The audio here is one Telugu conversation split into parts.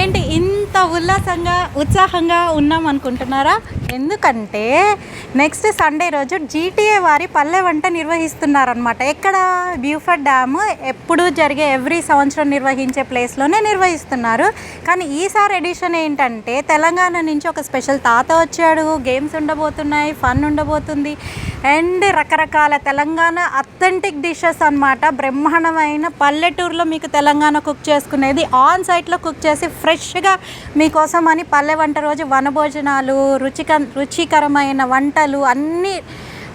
ఏంటి ఇంత ఉత్సాహంగా ఉన్నాం అనుకుంటున్నారా? ఎందుకంటే నెక్స్ట్ సండే రోజు జీటీఏ వారి పల్లె వంట నిర్వహిస్తున్నారనమాట. ఎక్కడ? బ్యూఫర్డ్ డ్యామ్ ఎప్పుడు జరిగే ఎవ్రీ సంవత్సరం నిర్వహించే ప్లేస్లోనే నిర్వహిస్తున్నారు. కానీ ఈసారి ఎడిషన్ ఏంటంటే తెలంగాణ నుంచి ఒక స్పెషల్ తాత వచ్చాడు, గేమ్స్ ఉండబోతున్నాయి, ఫన్ ఉండబోతుంది అండ్ రకరకాల తెలంగాణ అథెంటిక్ డిషెస్ అనమాట. బ్రహ్మాండమైన పల్లెటూరులో మీకు తెలంగాణ కుక్ చేసుకునేది ఆన్ సైట్లో కుక్ చేసి ఫ్రెష్గా మీకోసం అని పల్లె వంట రోజు వనభోజనాలు, రుచికరమైన వంటలు అన్నీ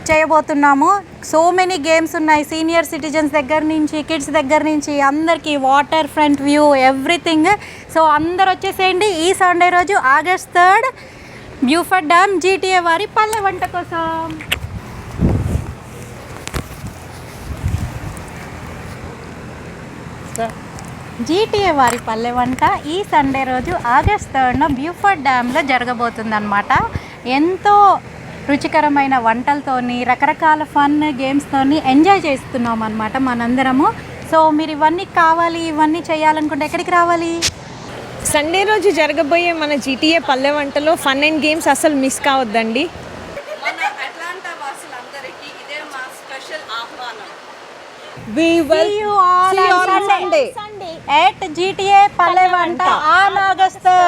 చేయబోతున్నాము. సో మెనీ గేమ్స్ ఉన్నాయి. సీనియర్ సిటిజన్స్ దగ్గర నుంచి కిడ్స్ దగ్గర నుంచి అందరికీ water front view everything. So అందరు వచ్చేసేయండి ఈ సండే రోజు ఆగస్ట్ 3 బ్యూఫర్డ్ డ్యామ్ జీటీఏ వారి పల్లె వంట కోసం. జీటీఏ వారి పల్లె వంట ఈ సండే రోజు ఆగస్ట్ 3 బ్యూఫర్డ్ డ్యామ్లో జరగబోతుందన్నమాట. ఎంతో రుచికరమైన వంటలతోని రకరకాల ఫన్ గేమ్స్తోని ఎంజాయ్ చేస్తున్నాం అనమాట మనందరము. సో మీరు ఇవన్నీ చేయాలనుకుంటే ఎక్కడికి రావాలి? సండే రోజు జరగబోయే మన జీటీఏ పల్లె వంటలో ఫన్ అండ్ గేమ్స్ అసలు miss కావద్దండి. We will see you all on Sunday at GTA పల్లె వంట on August 3.